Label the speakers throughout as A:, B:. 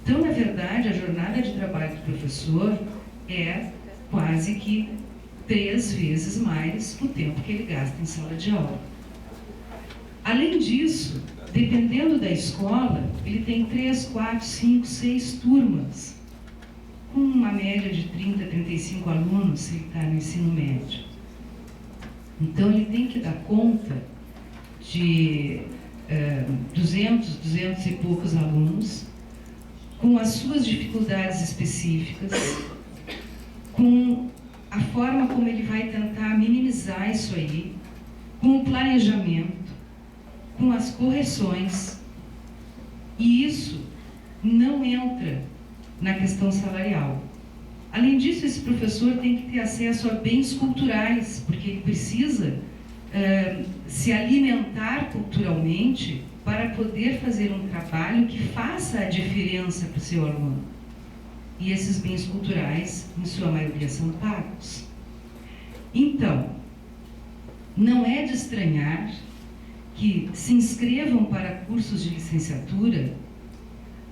A: Então, na verdade, a jornada de trabalho do professor é quase que 3 vezes mais o tempo que ele gasta em sala de aula. Além disso, dependendo da escola, ele tem 3, 4, 5, 6 turmas, com uma média de 30, 35 alunos se ele está no ensino médio. Então, ele tem que dar conta de 200 e poucos alunos, com as suas dificuldades específicas, com a forma como ele vai tentar minimizar isso aí, com o planejamento, com as correções, e isso não entra na questão salarial. Além disso, esse professor tem que ter acesso a bens culturais, porque ele precisa se alimentar culturalmente para poder fazer um trabalho que faça a diferença para o seu aluno. E esses bens culturais, em sua maioria, são pagos. Então, não é de estranhar que se inscrevam para cursos de licenciatura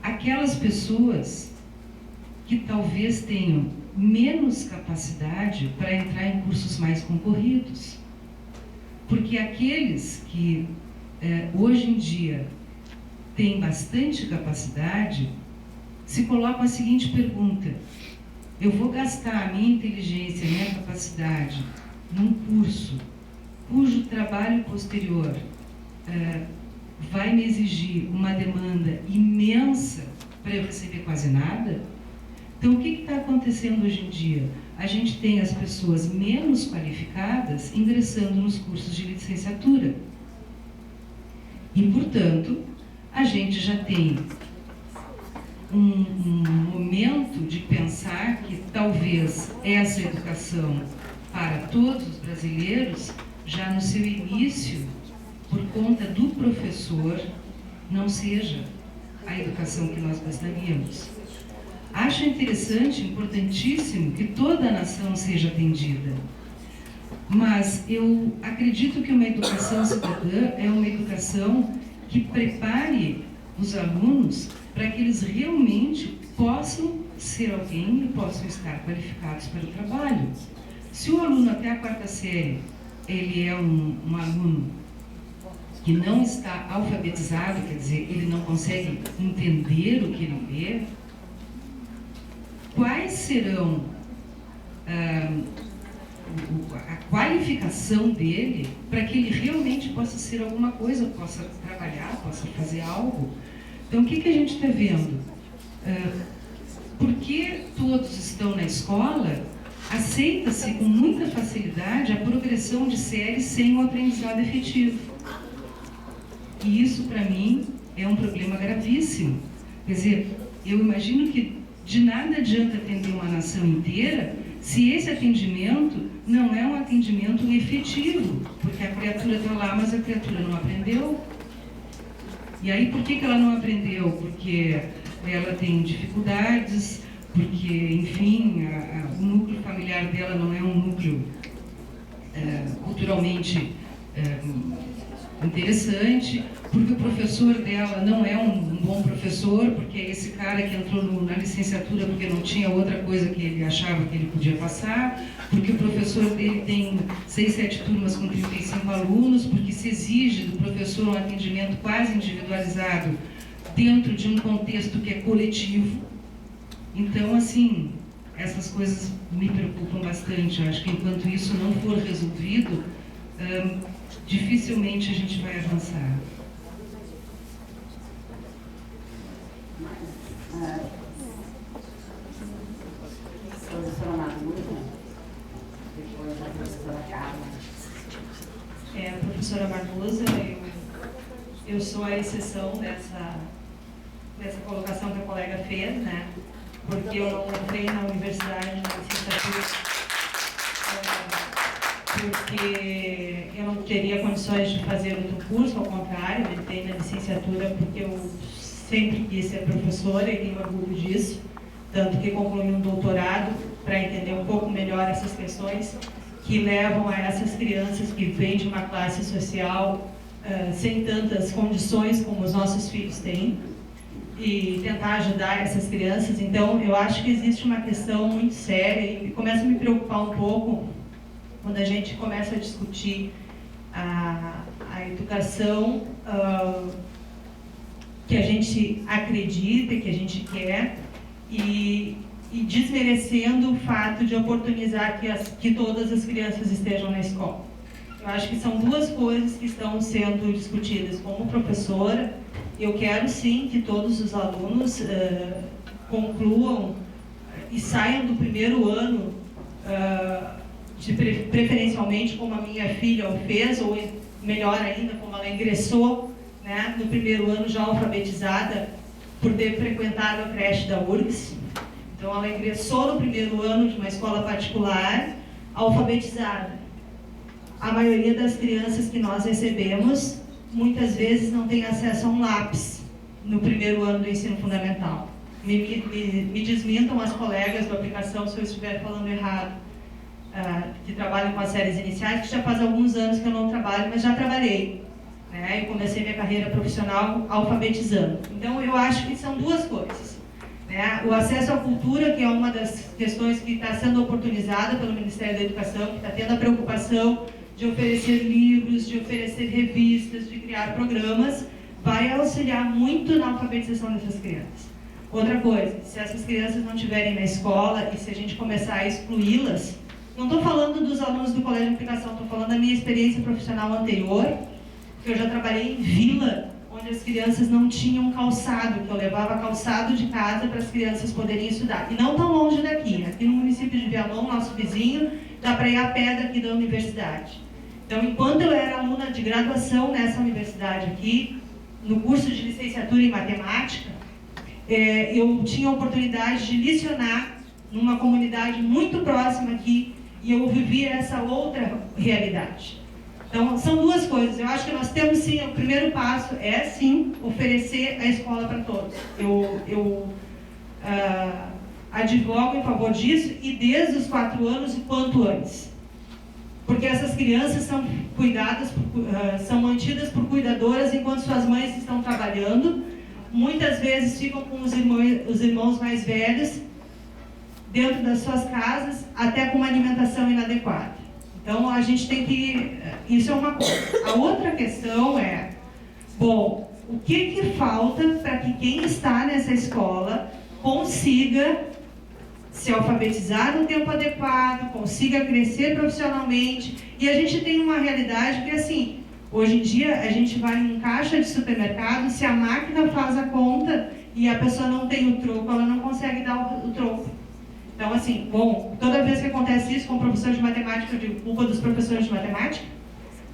A: aquelas pessoas que talvez tenham menos capacidade para entrar em cursos mais concorridos. Porque aqueles que hoje em dia têm bastante capacidade se colocam a seguinte pergunta: eu vou gastar a minha inteligência, a minha capacidade num curso cujo trabalho posterior vai me exigir uma demanda imensa para eu receber quase nada? Então, o que está acontecendo hoje em dia? A gente tem as pessoas menos qualificadas ingressando nos cursos de licenciatura. E, portanto, a gente já tem um momento de pensar que talvez essa educação para todos os brasileiros, já no seu início, por conta do professor, não seja a educação que nós gostaríamos. Acho interessante, importantíssimo, que toda a nação seja atendida. Mas eu acredito que uma educação cidadã é uma educação que prepare os alunos para que eles realmente possam ser alguém e possam estar qualificados para o trabalho. Se o aluno até a 4ª série, ele é um aluno que não está alfabetizado, quer dizer, ele não consegue entender o que ele lê, quais serão a qualificação dele para que ele realmente possa ser alguma coisa, possa trabalhar, possa fazer algo? Então, o que a gente está vendo? Porque todos estão na escola, aceita-se com muita facilidade a progressão de séries sem o aprendizado efetivo. E isso, para mim, é um problema gravíssimo. Quer dizer, eu imagino que de nada adianta atender uma nação inteira se esse atendimento não é um atendimento efetivo, porque a criatura está lá, mas a criatura não aprendeu. E aí, por que ela não aprendeu? Porque ela tem dificuldades, porque, enfim, o núcleo familiar dela não é um núcleo culturalmente interessante, porque o professor dela não é um bom professor, porque é esse cara que entrou na licenciatura porque não tinha outra coisa que ele achava que ele podia passar, porque o professor dele tem 6, 7 turmas com 35 alunos, porque se exige do professor um atendimento quase individualizado dentro de um contexto que é coletivo. Então, assim, essas coisas me preocupam bastante. Eu acho que enquanto isso não for resolvido, dificilmente a gente vai avançar.
B: Professora Marluza, depois a professora Carla.
C: Professora Marluza, eu sou a exceção dessa colocação que a colega fez, né? Porque eu não entrei na universidade, na licenciatura, porque eu não teria condições de fazer outro curso, ao contrário, eu entrei na licenciatura porque eu sempre quis ser professora e tenho orgulho disso, tanto que concluí um doutorado para entender um pouco melhor essas questões que levam a essas crianças que vêm de uma classe social sem tantas condições como os nossos filhos têm. e tentar ajudar essas crianças. Então, eu acho que existe uma questão muito séria e começa a me preocupar um pouco quando a gente começa a discutir a educação que a gente acredita, que a gente quer, e desmerecendo o fato de oportunizar que todas as crianças estejam na escola. Eu acho que são duas coisas que estão sendo discutidas. Como professora, eu quero sim que todos os alunos concluam e saiam do primeiro ano, preferencialmente como a minha filha o fez, ou melhor ainda, como ela ingressou, né, no primeiro ano já alfabetizada por ter frequentado a creche da URGS. Então ela ingressou no primeiro ano de uma escola particular alfabetizada. A maioria das crianças que nós recebemos, muitas vezes não tem acesso a um lápis no primeiro ano do ensino fundamental. Me desmintam as colegas da aplicação se eu estiver falando errado, que trabalham com as séries iniciais, que já faz alguns anos que eu não trabalho, mas já trabalhei, né? Eu comecei minha carreira profissional alfabetizando. Então, eu acho que são duas coisas, né? O acesso à cultura, que é uma das questões que está sendo oportunizada pelo Ministério da Educação, que está tendo a preocupação de oferecer livros, de oferecer revistas, de criar programas, vai auxiliar muito na alfabetização dessas crianças. Outra coisa, se essas crianças não estiverem na escola e se a gente começar a excluí-las, não estou falando dos alunos do colégio de aplicação, estou falando da minha experiência profissional anterior, que eu já trabalhei em vila, onde as crianças não tinham calçado, que eu levava calçado de casa para as crianças poderem estudar. E não tão longe daqui, aqui no município de Viamão, nosso vizinho, dá para ir a pé daqui da universidade. Então, enquanto eu era aluna de graduação nessa universidade aqui, no curso de licenciatura em matemática, eu tinha a oportunidade de licionar numa comunidade muito próxima aqui, e eu vivia essa outra realidade. Então, são duas coisas. Eu acho que nós temos sim, o primeiro passo é sim oferecer a escola para todos. Eu advogo em favor disso, e desde os 4 anos, o quanto antes. Porque essas crianças são cuidadas, são mantidas por cuidadoras enquanto suas mães estão trabalhando. Muitas vezes ficam com os irmãos mais velhos dentro das suas casas, até com uma alimentação inadequada. Então, a gente tem que... Isso é uma coisa. A outra questão é, bom, o que falta para que quem está nessa escola consiga se alfabetizar no tempo adequado, consiga crescer profissionalmente. E a gente tem uma realidade que, assim, hoje em dia, a gente vai em um caixa de supermercado, se a máquina faz a conta e a pessoa não tem o troco, ela não consegue dar o troco. Então, assim, bom, toda vez que acontece isso com o professor de matemática, eu digo, culpa dos professores de matemática,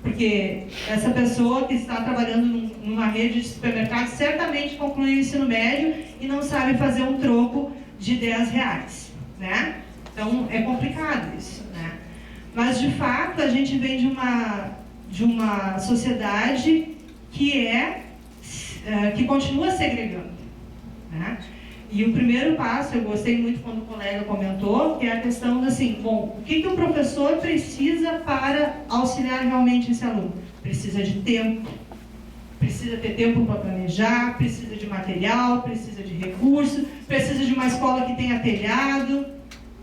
C: porque essa pessoa que está trabalhando numa rede de supermercado certamente concluiu o ensino médio e não sabe fazer um troco de R$10, né? Então, é complicado isso, né? Mas, de fato, a gente vem de uma sociedade que continua segregando, né? E o primeiro passo, eu gostei muito quando o colega comentou, que é a questão de assim, bom, o que o professor precisa para auxiliar realmente esse aluno? Precisa de tempo, precisa ter tempo para planejar, precisa de material, precisa de recurso, precisa de uma escola que tenha telhado,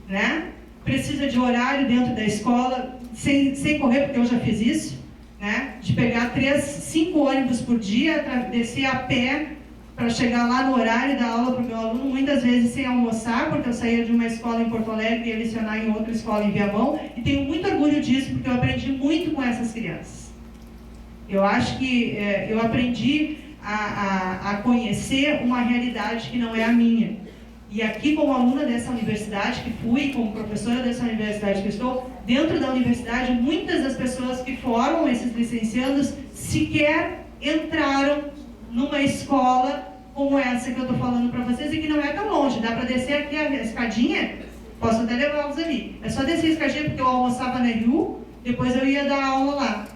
C: né? Precisa de horário dentro da escola, sem correr, porque eu já fiz isso, né? De pegar 3, 5 ônibus por dia, descer a pé, para chegar lá no horário da aula para o meu aluno, muitas vezes sem almoçar, porque eu saía de uma escola em Porto Alegre e ia lecionar em outra escola em Viamão, e tenho muito orgulho disso, porque eu aprendi muito com essas crianças. Eu acho que eu aprendi a conhecer uma realidade que não é a minha. E aqui, como aluna dessa universidade que fui, como professora dessa universidade que estou, dentro da universidade, muitas das pessoas que formam esses licenciandos sequer entraram numa escola como essa que eu estou falando para vocês, e que não é tão longe, dá para descer aqui a escadinha, posso até levá-los ali. É só descer a escadinha, porque eu almoçava na RU, depois eu ia dar aula lá,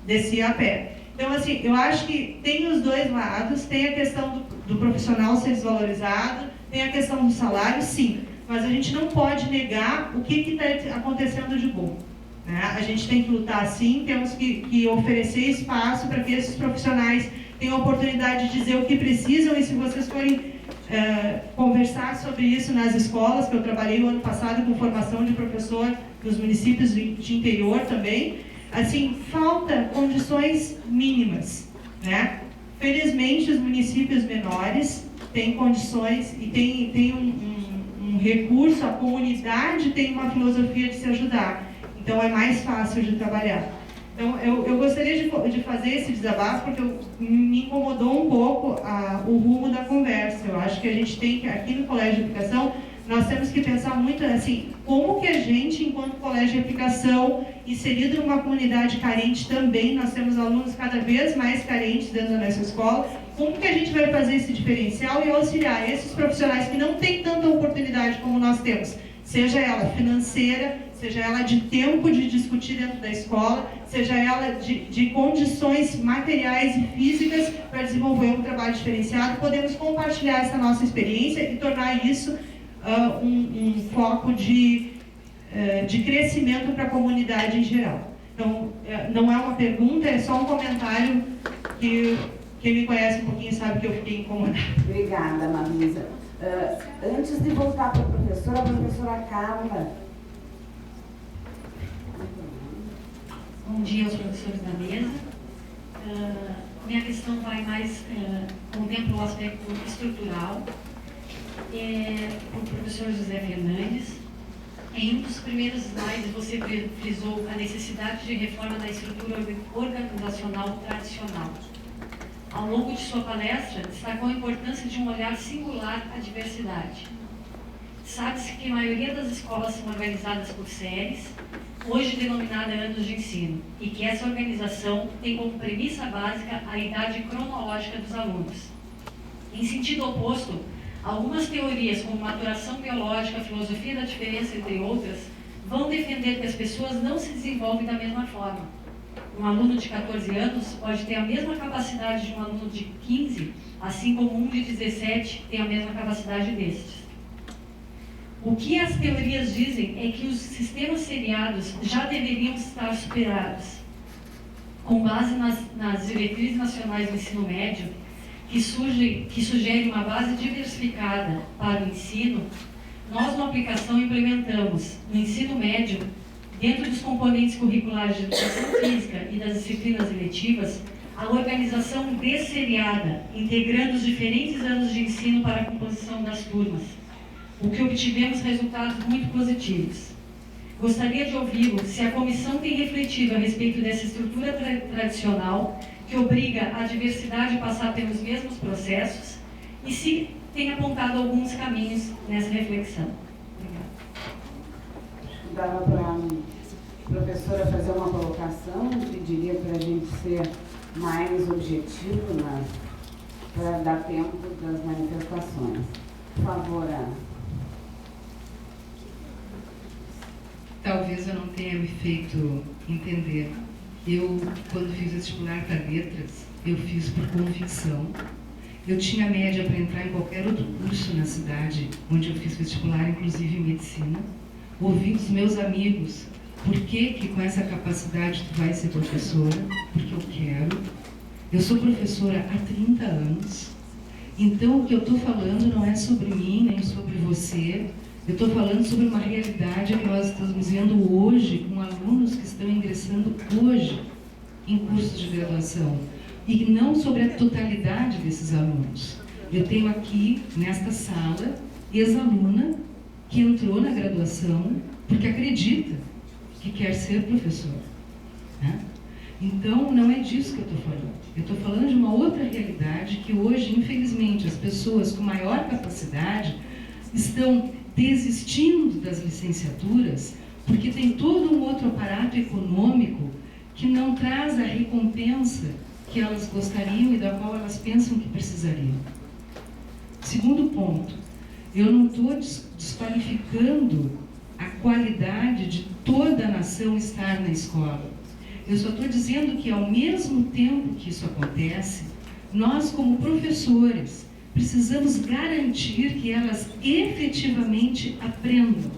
C: descia a pé. Então, assim, eu acho que tem os dois lados, tem a questão do profissional ser desvalorizado, tem a questão do salário, sim, mas a gente não pode negar o que está acontecendo de bom, né? A gente tem que lutar, sim, temos que oferecer espaço para que esses profissionais têm a oportunidade de dizer o que precisam, e se vocês forem conversar sobre isso nas escolas, que eu trabalhei o ano passado com formação de professor nos municípios de interior também, assim, falta condições mínimas, né? Felizmente, os municípios menores têm condições e têm um recurso, a comunidade tem uma filosofia de se ajudar, então é mais fácil de trabalhar. Então, eu gostaria de fazer esse desabafo, porque me incomodou um pouco o rumo da conversa. Eu acho que a gente tem que, aqui no Colégio de Aplicação, nós temos que pensar muito assim, como que a gente, enquanto colégio de aplicação, inserido numa comunidade carente também, nós temos alunos cada vez mais carentes dentro da nossa escola, como que a gente vai fazer esse diferencial e auxiliar esses profissionais que não têm tanta oportunidade como nós temos, seja ela financeira, seja ela de tempo de discutir dentro da escola, seja ela de condições materiais e físicas para desenvolver um trabalho diferenciado. Podemos compartilhar essa nossa experiência e tornar isso um foco de crescimento para a comunidade em geral. Então, não é uma pergunta, é só um comentário que quem me conhece um pouquinho sabe que eu fiquei incomodada.
B: Obrigada, Marisa. Antes de voltar para a professora Carla.
D: Bom dia aos professores da mesa. Minha questão vai mais, contempla o aspecto estrutural. O professor José Fernandes, em um dos primeiros slides você frisou a necessidade de reforma da estrutura organizacional tradicional. Ao longo de sua palestra, destacou a importância de um olhar singular à diversidade. Sabe-se que a maioria das escolas são organizadas por séries, hoje denominada anos de ensino, e que essa organização tem como premissa básica a idade cronológica dos alunos. Em sentido oposto, algumas teorias, como maturação biológica, filosofia da diferença, entre outras, vão defender que as pessoas não se desenvolvem da mesma forma. Um aluno de 14 anos pode ter a mesma capacidade de um aluno de 15, assim como um de 17 tem a mesma capacidade destes. O que as teorias dizem é que os sistemas seriados já deveriam estar superados. Com base nas diretrizes nacionais do ensino médio, que sugere uma base diversificada para o ensino, nós, na aplicação, implementamos no ensino médio, dentro dos componentes curriculares de educação física e das disciplinas eletivas, a organização desseriada, integrando os diferentes anos de ensino para a composição das turmas, o que obtivemos resultados muito positivos. Gostaria de ouvi-lo se a comissão tem refletido a respeito dessa estrutura tradicional que obriga a diversidade a passar pelos mesmos processos e se tem apontado alguns caminhos nessa reflexão.
B: Dava para a professora fazer uma colocação, pediria para a gente ser mais objetivo, para dar tempo das manifestações. Por favor, Ana.
A: Talvez eu não tenha me feito entender. Eu, quando fiz vestibular para letras, eu fiz por convicção. Eu tinha média para entrar em qualquer outro curso na cidade onde eu fiz vestibular, inclusive medicina. Ouvi dos meus amigos, por que com essa capacidade tu vai ser professora? Porque eu quero. Eu sou professora há 30 anos. Então, o que eu estou falando não é sobre mim, nem sobre você. Eu estou falando sobre uma realidade que nós estamos vendo hoje com alunos que estão ingressando hoje em cursos de graduação e não sobre a totalidade desses alunos. Eu tenho aqui, nesta sala, ex-aluna que entrou na graduação porque acredita que quer ser professor. Né? Então, não é disso que eu estou falando. Eu estou falando de uma outra realidade que hoje, infelizmente, as pessoas com maior capacidade estão desistindo das licenciaturas porque tem todo um outro aparato econômico que não traz a recompensa que elas gostariam e da qual elas pensam que precisariam. Segundo ponto, eu não estou desqualificando a qualidade de toda a nação estar na escola. Eu só estou dizendo que, ao mesmo tempo que isso acontece, nós, como professores, precisamos garantir que elas efetivamente aprendam.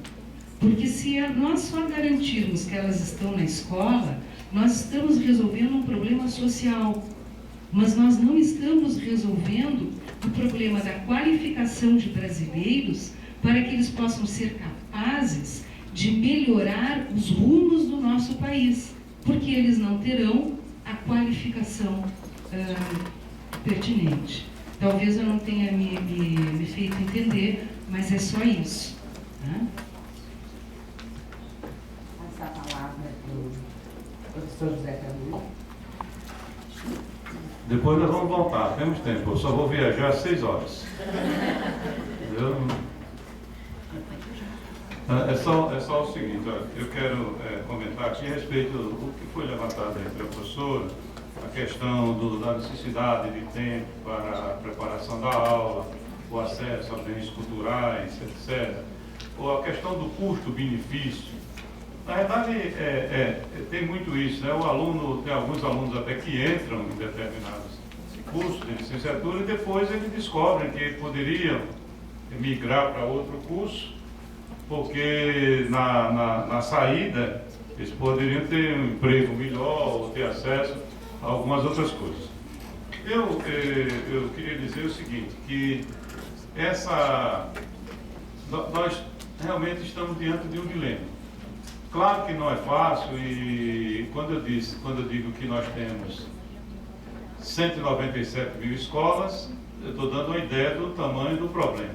A: Porque se nós só garantirmos que elas estão na escola, nós estamos resolvendo um problema social. mas nós não estamos resolvendo o problema da qualificação de brasileiros para que eles possam ser capazes de melhorar os rumos do nosso país, porque eles não terão a qualificação pertinente. Talvez eu não tenha me feito entender, mas é só isso. Tá?
B: Essa palavra do professor José Camilo.
E: Depois nós vamos voltar, temos tempo. Eu só vou viajar às 6 horas. Entendeu? É só o seguinte, olha, eu quero comentar aqui a respeito do que foi levantado aí pela professora, a questão da necessidade de tempo para a preparação da aula, o acesso a bens culturais, etc. Ou a questão do custo-benefício. Na verdade, tem muito isso, né? O aluno, tem alguns alunos até que entram em determinados cursos de licenciatura e depois eles descobrem que poderiam migrar para outro curso, porque na saída eles poderiam ter um emprego melhor ou ter acesso a algumas outras coisas. Eu queria dizer o seguinte, que nós realmente estamos diante de um dilema. Claro que não é fácil, e quando eu digo que nós temos 197 mil escolas, eu estou dando uma ideia do tamanho do problema.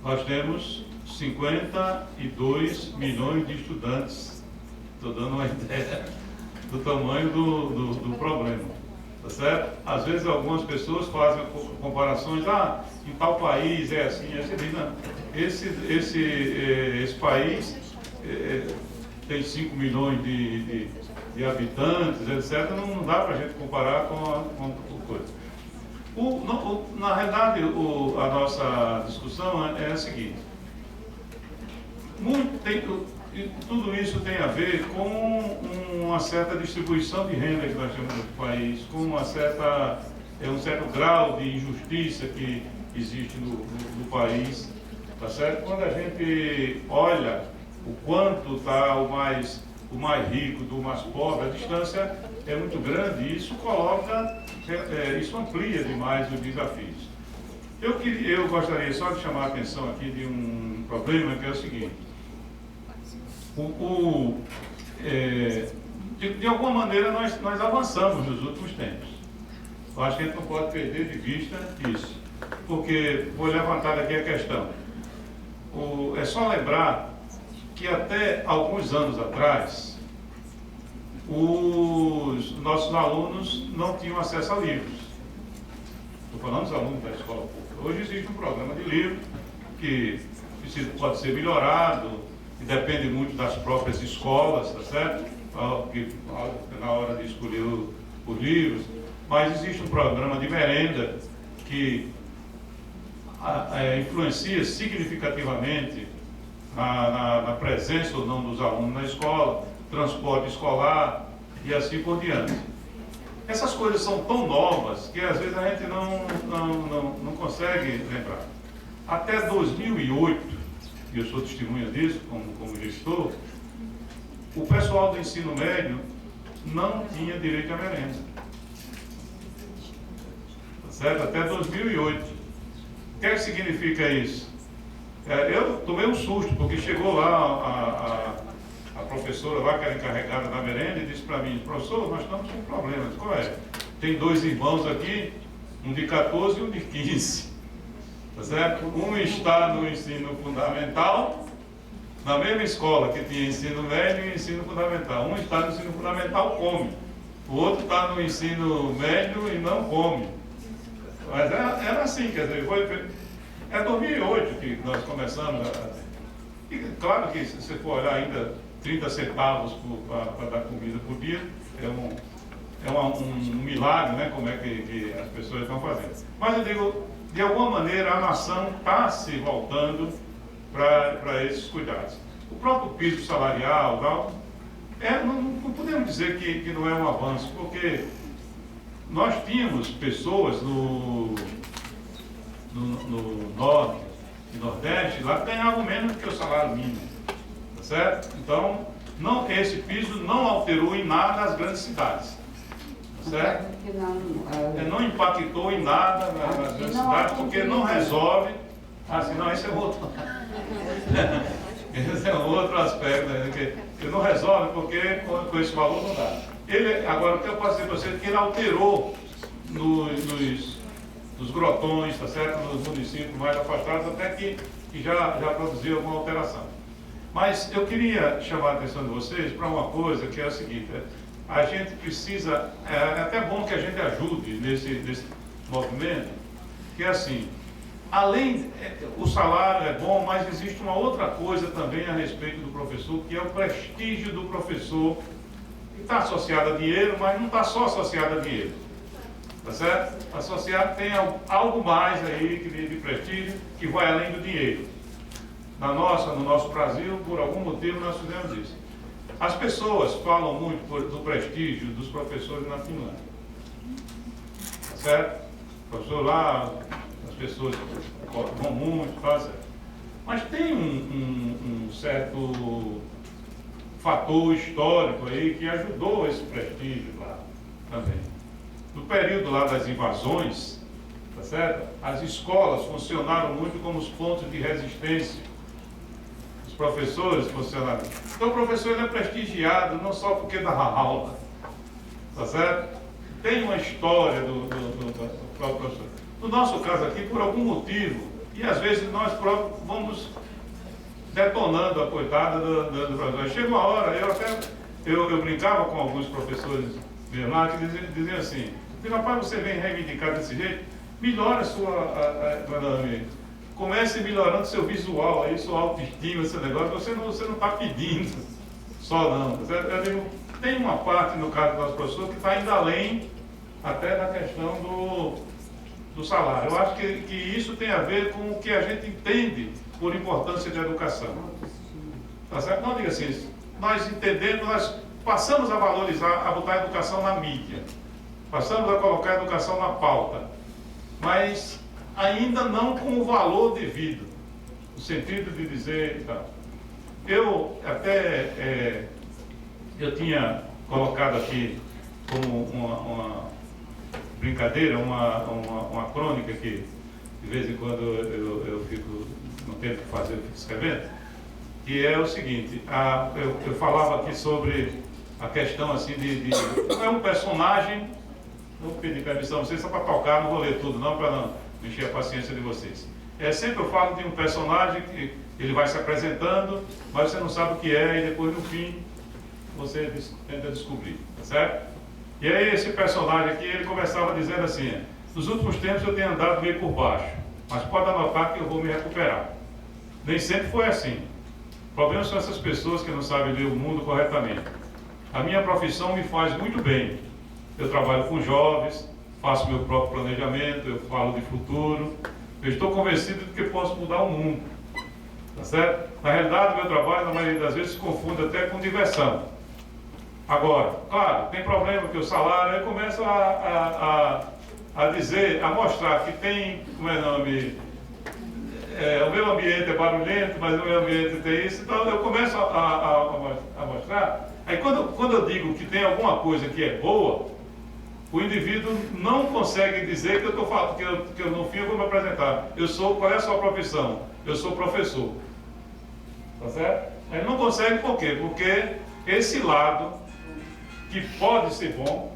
E: Nós temos 52 milhões de estudantes. Estou dando uma ideia do tamanho do problema. Tá certo? Às vezes algumas pessoas fazem comparações, em tal país é assim, não. Esse país tem 5 milhões de habitantes, etc. Não dá para a gente comparar com coisa. Na realidade, a nossa discussão é a seguinte. Tudo isso tem a ver com uma certa distribuição de renda que nós temos no país, com um certo grau de injustiça que existe no país, tá certo? Quando a gente olha o quanto está o mais rico do mais pobre, a distância é muito grande e isso isso amplia demais os desafios. Eu gostaria só de chamar a atenção aqui de um problema que é o seguinte. De alguma maneira nós avançamos nos últimos tempos. Eu acho que a gente não pode perder de vista isso, porque foi levantada aqui a questão. É só lembrar que até alguns anos atrás os nossos alunos não tinham acesso a livros. Estou falando dos alunos da escola pública. Hoje existe um programa de livro que pode ser melhorado, e depende muito das próprias escolas, tá certo? Na hora de escolher os livros. Mas existe um programa de merenda que influencia significativamente na presença ou não dos alunos na escola, transporte escolar e assim por diante. Essas coisas são tão novas que às vezes a gente não consegue lembrar. Até 2008, e eu sou testemunha disso como gestor, o pessoal do ensino médio não tinha direito à merenda. Tá certo? Até 2008. O que é que significa isso? Eu tomei um susto, porque chegou lá a professora lá, que era encarregada da merenda, e disse para mim: professor, nós estamos com um problema. Eu disse: qual é? Tem 2 irmãos aqui, um de 14 e um de 15. Tá certo? Um está no ensino fundamental, na mesma escola que tinha ensino médio e ensino fundamental. Um está no ensino fundamental, come. O outro está no ensino médio e não come. Mas era assim, quer dizer, é 2008 que nós começamos e claro que se você for olhar ainda 30 centavos para dar comida por dia, é um milagre, né, como é que as pessoas estão fazendo. Mas eu digo, de alguma maneira a nação está se voltando para esses cuidados. O próprio piso salarial, não podemos dizer que não é um avanço, porque nós tínhamos pessoas no Norte e Nordeste lá que ganhavam menos do que o salário mínimo, tá certo? Então, esse piso não alterou em nada as grandes cidades. certo?
B: Que não,
E: Não impactou em nada nas necessidades, porque não resolve. Ah, senão esse é outro. Esse é um outro aspecto, né? Que não resolve, porque com esse valor não dá. Agora, o que eu posso dizer para você é que ele alterou nos grotões, tá certo? Nos municípios mais afastados, até que já produziu alguma alteração. Mas eu queria chamar a atenção de vocês para uma coisa que é a seguinte: a gente precisa, é até bom que a gente ajude nesse movimento, que é assim, além, o salário é bom, mas existe uma outra coisa também a respeito do professor, que é o prestígio do professor, que está associado a dinheiro, mas não está só associado a dinheiro. Tá certo? Associado tem algo mais aí de prestígio que vai além do dinheiro. No nosso Brasil, por algum motivo, nós fizemos isso. As pessoas falam muito do prestígio dos professores na Finlândia. Tá certo? O professor lá, as pessoas vão muito, tá certo? Mas tem um certo fator histórico aí que ajudou esse prestígio lá também. No período lá das invasões, tá certo? As escolas funcionaram muito como os pontos de resistência. Os professores funcionaram. Então o professor ele é prestigiado não só porque dá aula, tá certo? Tem uma história do próprio professor. No nosso caso aqui, por algum motivo, e às vezes nós próprios vamos detonando a coitada do professor. Chega uma hora, eu brincava com alguns professores lá que diziam assim: rapaz, você vem reivindicar desse jeito, melhora a sua. Comece melhorando seu visual, aí, sua autoestima, seu negócio. Você não está pedindo só, não. Eu digo, tem uma parte no caso do nosso professor que está indo além até na questão do salário. Eu acho que isso tem a ver com o que a gente entende por importância da educação. Tá certo? Não diga assim, nós entendemos, nós passamos a valorizar, a botar a educação na mídia, passamos a colocar a educação na pauta, mas ainda não com o valor devido, no sentido de dizer e tal. Eu até, eu tinha colocado aqui como uma brincadeira, uma crônica que de vez em quando eu fico, não tenho o que fazer, eu fico escrevendo, que é o seguinte: eu falava aqui sobre a questão assim é um personagem, não pedi permissão a vocês só para tocar, não vou ler tudo não, para não encher a paciência de vocês. Sempre eu falo de um personagem que ele vai se apresentando, mas você não sabe o que é, e depois no fim você tenta descobrir, tá certo? E aí esse personagem aqui, ele começava dizendo assim: nos últimos tempos eu tenho andado meio por baixo, mas pode anotar que eu vou me recuperar. Nem sempre foi assim. O problema são essas pessoas que não sabem ler o mundo corretamente. A minha profissão me faz muito bem. Eu trabalho com jovens, faço meu próprio planejamento, eu falo de futuro. Eu estou convencido de que posso mudar o mundo. Tá certo? Na realidade, o meu trabalho, na maioria das vezes, se confunde até com diversão. Agora, claro, tem problema que o salário, aí começa a dizer, a mostrar que tem, como é o nome, o meu ambiente é barulhento, mas o meu ambiente tem isso, então eu começo a mostrar. Aí quando eu digo que tem alguma coisa que é boa, o indivíduo não consegue dizer que eu estou falando, que eu no fim eu vou me apresentar. Qual é a sua profissão? Eu sou professor. Tá certo? Ele não consegue por quê? Porque esse lado, que pode ser bom,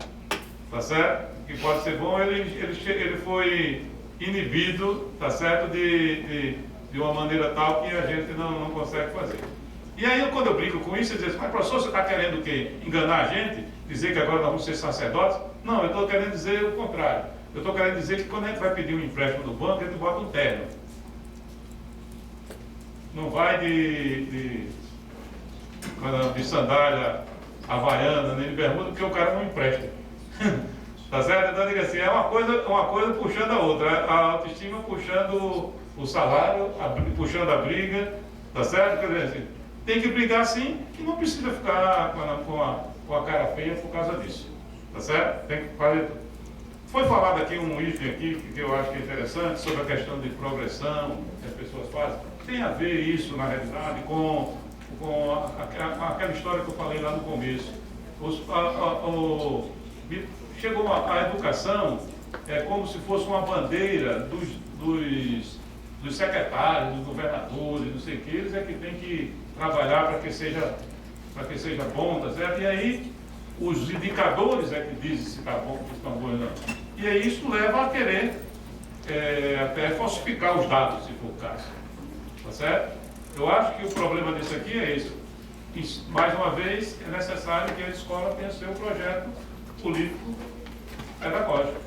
E: tá certo? Que pode ser bom, ele foi inibido, tá certo? De uma maneira tal que a gente não consegue fazer. E aí, quando eu brinco com isso, eu digo assim: mas professor, você está querendo o quê? Enganar a gente? Dizer que agora nós vamos ser sacerdotes? Não, eu estou querendo dizer o contrário. Eu estou querendo dizer que quando a gente vai pedir um empréstimo do banco, a gente bota um terno. Não vai de sandália havaiana, nem de bermuda, porque o cara não empresta. Tá certo? Então, diga assim, é uma coisa puxando a outra. A autoestima puxando o salário, puxando a briga, tá certo? Quer dizer assim, tem que brigar sim, e não precisa ficar com a cara feia por causa disso. Tá certo? Tem que fazer. Foi falado aqui um item aqui, que eu acho que é interessante, sobre a questão de progressão que as pessoas fazem. Tem a ver isso, na realidade, com aquela história que eu falei lá no começo. chegou a educação é como se fosse uma bandeira dos secretários, dos governadores, não sei o que, eles é que tem que trabalhar para que seja bom, tá certo? E aí os indicadores é que dizem se está bom, se estão bons ou não. E aí isso leva a querer até falsificar os dados, se for o caso. Tá certo? Eu acho que o problema disso aqui é isso. Mais uma vez, é necessário que a escola tenha seu projeto político pedagógico.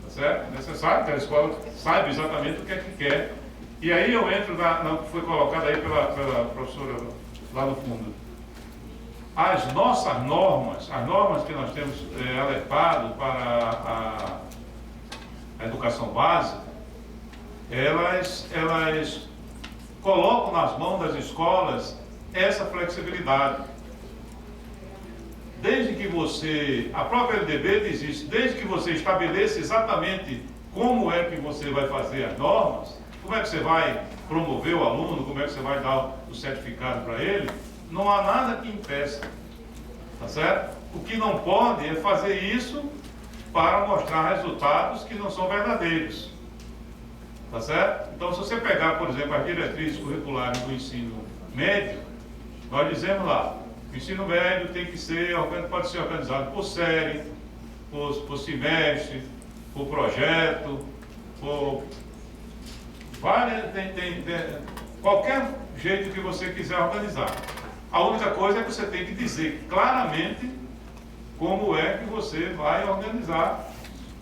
E: Tá certo? É necessário que a escola saiba exatamente o que é que quer. E aí eu entro na que foi colocado aí pela professora lá no fundo. As nossas normas, as normas que nós temos alertado para a educação básica, elas colocam nas mãos das escolas essa flexibilidade. Desde que você, a própria LDB diz isso, desde que você estabeleça exatamente como é que você vai fazer as normas, como é que você vai promover o aluno, como é que você vai dar o certificado para ele, não há nada que impeça, tá certo? O que não pode é fazer isso para mostrar resultados que não são verdadeiros, tá certo? Então, se você pegar, por exemplo, as diretrizes curriculares do ensino médio, nós dizemos lá, o ensino médio tem que ser, pode ser organizado por série, por semestre, por projeto, por qualquer jeito que você quiser organizar. A única coisa é que você tem que dizer claramente como é que você vai organizar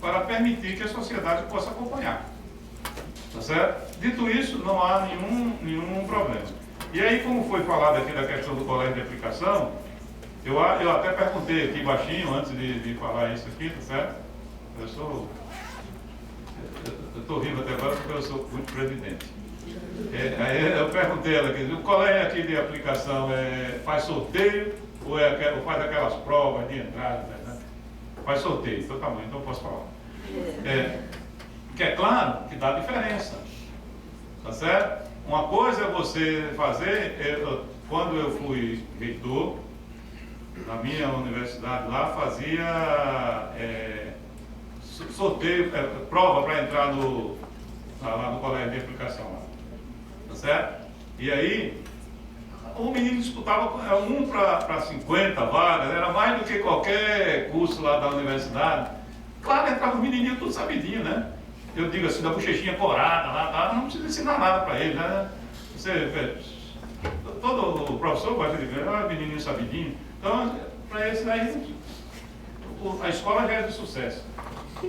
E: para permitir que a sociedade possa acompanhar. Tá certo? Dito isso, não há nenhum problema. E aí, como foi falado aqui da questão do colégio de aplicação, eu até perguntei aqui baixinho, antes de falar isso aqui, tá certo? Eu estou rindo até agora porque eu sou muito previdente. Aí eu perguntei a ela, o colégio aqui de aplicação faz sorteio ou faz aquelas provas de entrada? Né? Faz sorteio, então tá bom, então eu posso falar. Que é claro que dá diferença, tá certo? Uma coisa é você fazer, quando eu fui reitor, na minha universidade lá, fazia sorteio, prova para entrar lá no colégio de aplicação lá. Tá certo? E aí, o menino disputava 1 para 50 vagas, era mais do que qualquer curso lá da universidade. Claro, entrava o menininho tudo sabidinho, né? Eu digo assim, da bochechinha corada lá, tá? Não precisa ensinar nada para ele, né? Todo o professor gosta de ver, menininho sabidinho. Então, para esse daí, a escola já é de sucesso.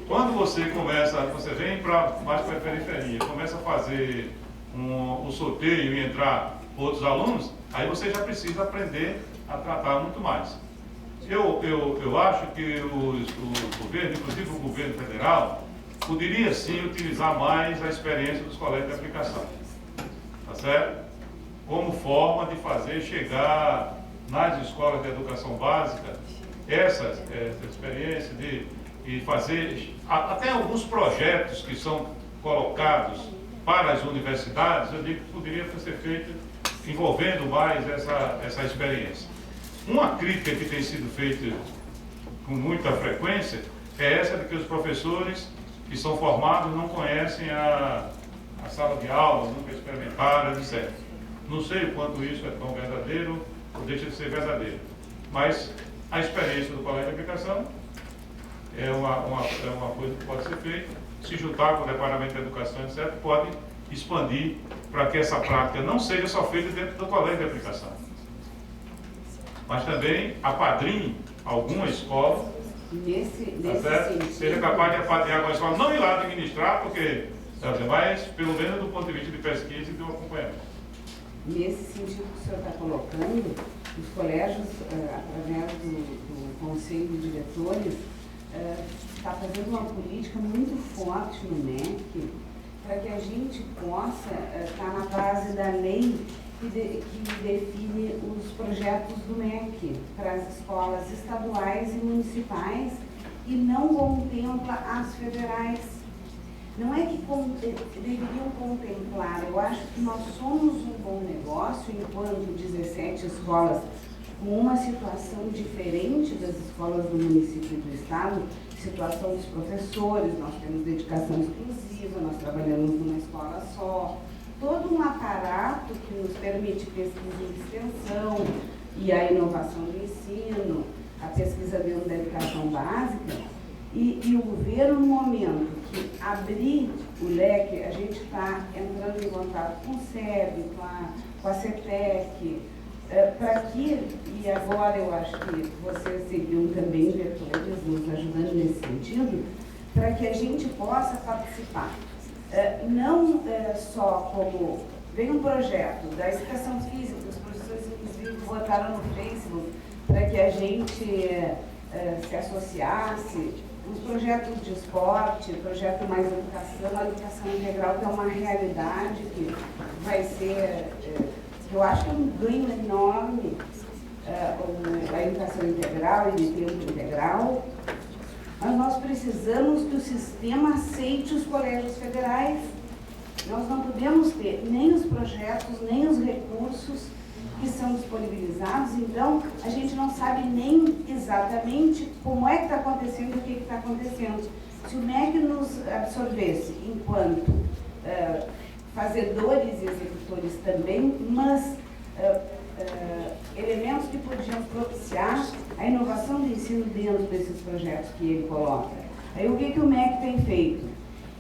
E: Quando você vem mais para a periferia, começa a fazer o sorteio e entrar outros alunos, aí você já precisa aprender a tratar muito mais. Eu acho que o governo, inclusive o governo federal, poderia sim utilizar mais a experiência dos colégios de aplicação, tá certo? Como forma de fazer chegar nas escolas de educação básica essa experiência de fazer até alguns projetos que são colocados para as universidades, eu digo que poderia ser feito envolvendo mais essa experiência. Uma crítica que tem sido feita com muita frequência é essa de que os professores que são formados não conhecem a sala de aula, nunca experimentaram, etc. Não sei o quanto isso é tão verdadeiro ou deixa de ser verdadeiro, mas a experiência do colégio de aplicação é uma coisa que pode ser feita, se juntar com o Departamento de Educação, etc., pode expandir para que essa prática não seja só feita dentro do colégio de aplicação, mas também apadrinhe alguma escola, seja capaz de apadrinhar alguma escola, não ir lá administrar, mas pelo menos do ponto de vista de pesquisa e do acompanhamento.
B: Nesse sentido que o senhor está colocando, os colégios, através do Conselho de Diretores, está fazendo uma política muito forte no MEC para que a gente possa estar na base da lei que define os projetos do MEC para as escolas estaduais e municipais e não contempla as federais. Não é que deveriam contemplar, eu acho que nós somos um bom negócio enquanto 17 escolas com uma situação diferente das escolas do município e do estado situação dos professores, nós temos dedicação exclusiva, nós trabalhamos numa escola só, todo um aparato que nos permite pesquisa e extensão e a inovação do ensino, a pesquisa dentro da educação básica, e o governo, no momento que abrir o leque, a gente está entrando em contato com o SEB, com a CETEC, para que, e agora eu acho que vocês seriam também vetores nos ajudando nesse sentido, para que a gente possa participar. Não só como vem um projeto da educação física, os professores inclusive botaram no Facebook, para que a gente se associasse, os projetos de esporte, projeto Mais Educação, a educação integral, que é uma realidade que vai ser, eu acho que é um ganho enorme, a educação integral e de tempo integral, mas nós precisamos que o sistema aceite os colégios federais. Nós não podemos ter nem os projetos, nem os recursos que são disponibilizados, então a gente não sabe nem exatamente como é que está acontecendo e o que está acontecendo. Se o MEC nos absorvesse enquanto fazedores e executores também, mas elementos que podiam propiciar a inovação do ensino dentro desses projetos que ele coloca. Aí o que o MEC tem feito?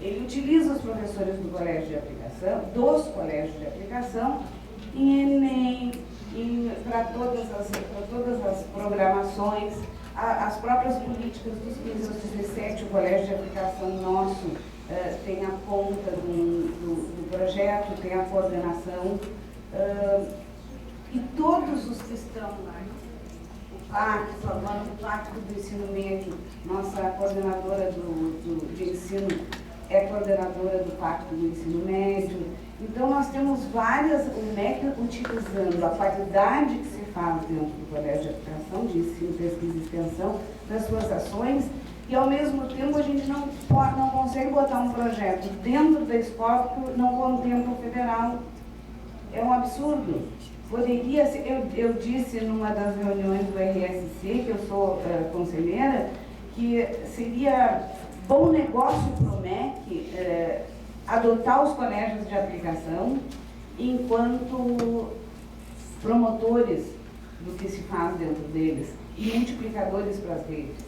B: Ele utiliza os professores do colégio de aplicação, dos colégios de aplicação, em Enem, para todas as programações, as próprias políticas dos 15 aos 17, o colégio de aplicação nosso tem a conta do projeto, tem a coordenação, e todos os que estão lá, o pacto, agora o pacto do ensino médio, nossa coordenadora de ensino é coordenadora do pacto do ensino médio. Então, nós temos várias, o MEC utilizando a qualidade que se faz dentro do colégio de aplicação, de ensino, pesquisa e extensão, das suas ações, e ao mesmo tempo a gente não consegue botar um projeto dentro da escola que não contempla o federal. É um absurdo. Poderia ser, eu disse numa das reuniões do RSC, que eu sou conselheira, que seria bom negócio para o MEC adotar os colégios de aplicação enquanto promotores do que se faz dentro deles e multiplicadores para as redes.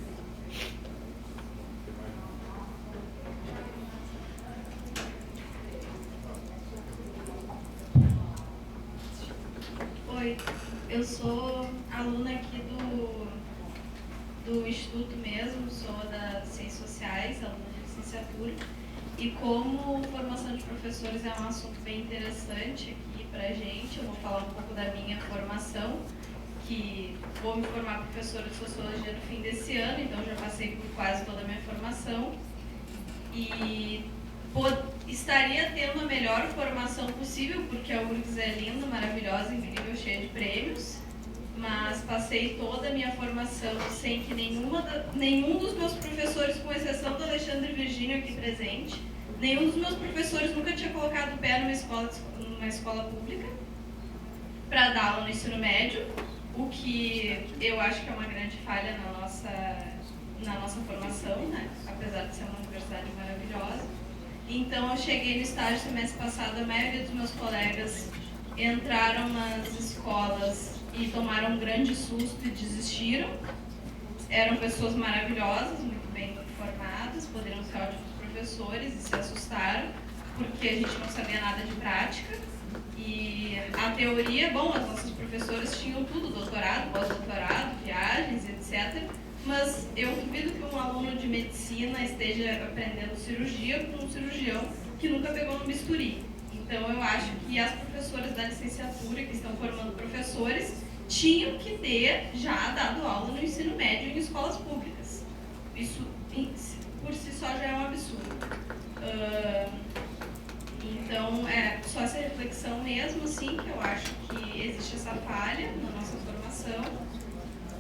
F: Oi, eu sou aluna aqui do Instituto mesmo, sou das Ciências Sociais, aluna de licenciatura, e como formação de professores é um assunto bem interessante aqui pra gente, eu vou falar um pouco da minha formação, que vou me formar professora de Sociologia no fim desse ano, então já passei por quase toda a minha formação, e estaria tendo a melhor formação possível, porque a URGS é linda, maravilhosa, incrível, cheia de prêmios, mas passei toda a minha formação sem que nenhum dos meus professores, com exceção do Alexandre Virgínio aqui presente, nenhum dos meus professores nunca tinha colocado o pé numa escola pública para dar aula no ensino médio, o que eu acho que é uma grande falha na nossa formação, né? Apesar de ser uma universidade maravilhosa. Então eu cheguei no estágio semestre passado, a maioria dos meus colegas entraram nas escolas e tomaram um grande susto e desistiram. Eram pessoas maravilhosas, muito bem formadas, poderiam ser ótimos professores e se assustaram, porque a gente não sabia nada de prática. E a teoria, bom, as nossas professoras tinham tudo, doutorado, pós-doutorado, viagens, etc. Mas eu duvido que um aluno de medicina esteja aprendendo cirurgia com um cirurgião que nunca pegou no bisturi. Então eu acho que as professoras da licenciatura que estão formando professores tinham que ter já dado aula no ensino médio em escolas públicas. Isso por si só já é um absurdo. Então é só essa reflexão mesmo, assim, que eu acho que existe essa falha na nossa formação.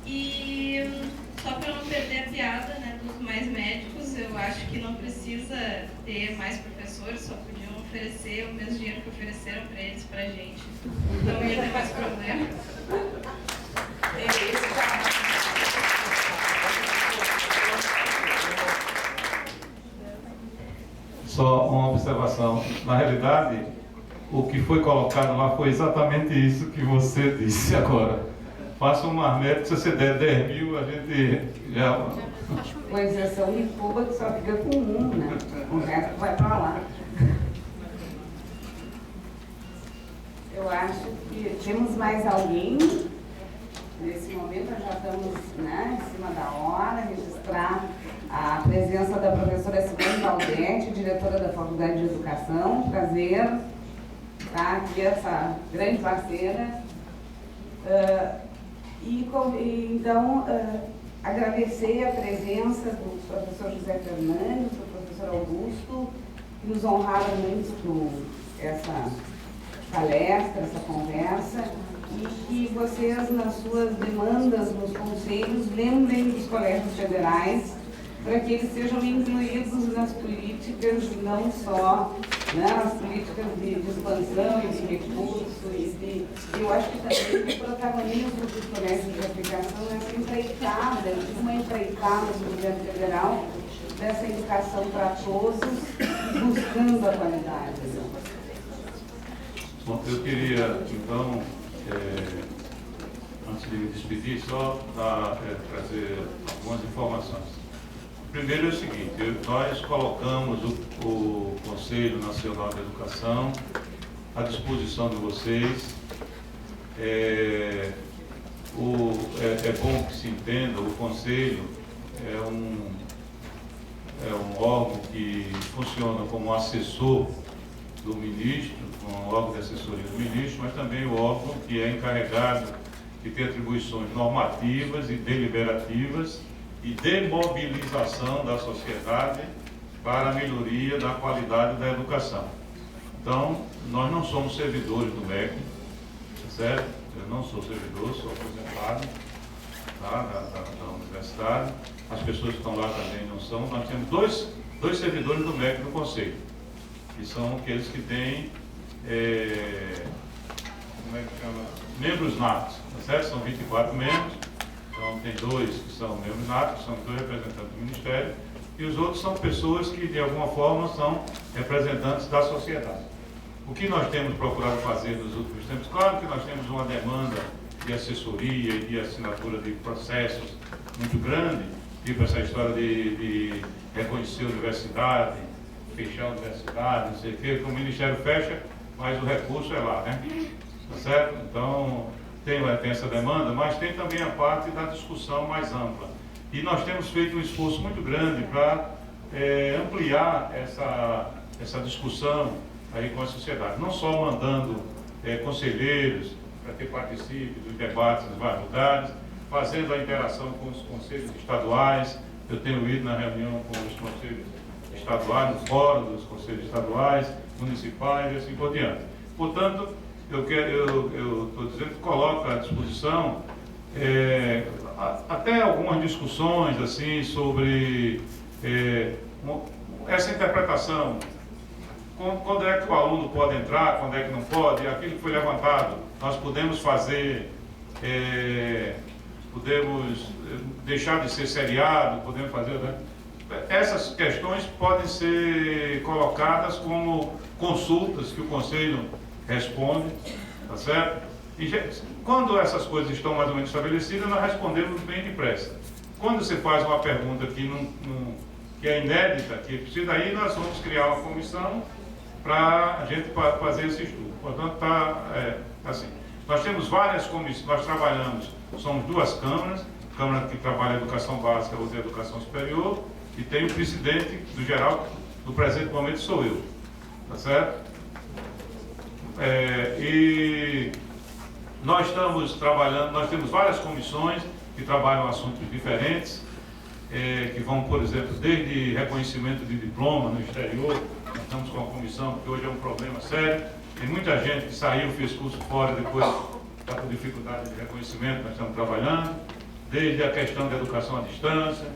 F: E só para não perder a piada, né, dos mais médicos, eu acho que não precisa ter mais professores, só podiam oferecer o mesmo dinheiro que ofereceram para eles, para a gente. Não ia ter mais problema.
E: na realidade, o que foi colocado lá foi exatamente isso que você disse agora. Faça um marmete, se você der 10 mil, a gente já...
B: Com exceção de Cuba, que só fica com um, né? O resto vai para lá. Eu acho que temos mais alguém. Nesse momento, nós já estamos, né, em cima da hora, registrar a presença da professora Simone Valdete, diretora da Faculdade de Educação. Prazer, tá? Aqui essa grande parceira. Então, agradecer a presença do professor José Fernandes, do professor Augusto, que nos honraram muito com essa palestra, essa conversa, e que vocês, nas suas demandas, nos conselhos, lembrem dos colégios federais, para que eles sejam incluídos nas políticas, não só, né, nas políticas de expansão e de recurso. Eu acho que também o protagonismo dos colégios de aplicação é essa empreitada, uma empreitada do governo federal, dessa educação para todos, buscando a qualidade.
E: Bom, eu queria, então, antes de me despedir, só trazer algumas informações. Primeiro é o seguinte, nós colocamos o Conselho Nacional de Educação à disposição de vocês. É bom que se entenda, o Conselho é um órgão que funciona como assessor do ministro, um órgão de assessoria do ministro, mas também o órgão que é encarregado de ter atribuições normativas e deliberativas e de mobilização da sociedade para a melhoria da qualidade da educação. Então, nós não somos servidores do MEC, certo? Eu não sou servidor, sou aposentado, tá, da universidade. As pessoas que estão lá também não são. Nós temos dois servidores do MEC no Conselho, que são aqueles que têm, membros natos, tá certo? São 24 membros. Então, tem 2 que são membros natos, que são 2 representantes do Ministério, e os outros são pessoas que, de alguma forma, são representantes da sociedade. O que nós temos procurado fazer nos últimos tempos? Claro que nós temos uma demanda de assessoria e de assinatura de processos muito grande, tipo essa história de reconhecer a universidade, fechar a universidade, não sei o quê, que o Ministério fecha, mas o recurso é lá, né? Tá certo? Então, tem essa demanda, mas tem também a parte da discussão mais ampla. E nós temos feito um esforço muito grande para ampliar essa discussão aí com a sociedade. Não só mandando conselheiros para que participem dos debates nas vários lugares, fazendo a interação com os conselhos estaduais. Eu tenho ido na reunião com os conselhos estaduais, no fórum dos conselhos estaduais, municipais e assim por diante. Portanto, eu estou dizendo que coloco à disposição até algumas discussões assim sobre essa interpretação. Quando é que o aluno pode entrar, quando é que não pode, aquilo que foi levantado, nós podemos fazer, podemos deixar de ser seriado, podemos fazer, né? Essas questões podem ser colocadas como consultas que o Conselho responde, tá certo? E quando essas coisas estão mais ou menos estabelecidas, nós respondemos bem depressa. Quando você faz uma pergunta que é inédita, que precisa, aí nós vamos criar uma comissão para a gente fazer esse estudo. Portanto, assim. Nós temos várias comissões, nós trabalhamos, somos 2 câmaras, Câmara que trabalha a educação básica, outra a educação superior, e tem o presidente do geral, no presente momento sou eu, tá certo? E nós estamos trabalhando, nós temos várias comissões que trabalham assuntos diferentes, que vão, por exemplo, desde reconhecimento de diploma no exterior. Nós estamos com a comissão, que hoje é um problema sério. Tem muita gente que saiu, fez curso fora, depois está com dificuldade de reconhecimento, nós estamos trabalhando. Desde a questão da educação à distância,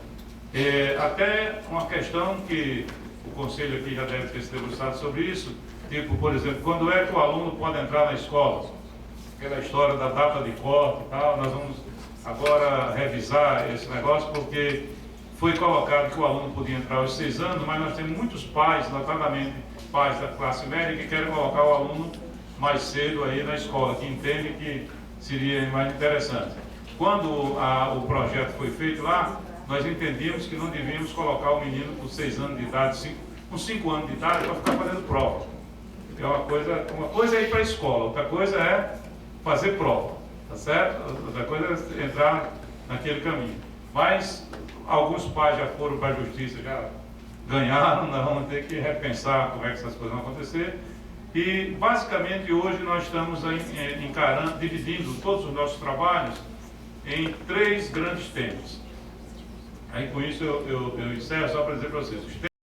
E: até uma questão que o Conselho aqui já deve ter se debruçado sobre isso, tipo, por exemplo, quando é que o aluno pode entrar na escola? Aquela história da data de corte e tal, nós vamos agora revisar esse negócio, porque foi colocado que o aluno podia entrar aos 6 anos, mas nós temos muitos pais, notadamente pais da classe média que querem colocar o aluno mais cedo aí na escola, que entendem que seria mais interessante. Quando o projeto foi feito lá, nós entendíamos que não devíamos colocar o menino com 6 anos de idade, com 5 anos de idade, para ficar fazendo prova. É uma coisa é ir para a escola, outra coisa é fazer prova, tá certo? Outra coisa é entrar naquele caminho. Mas alguns pais já foram para a justiça, já ganharam, nós vamos ter que repensar como é que essas coisas vão acontecer. E basicamente hoje nós estamos dividindo todos os nossos trabalhos em 3 grandes temas. Aí com isso eu encerro só para dizer para vocês.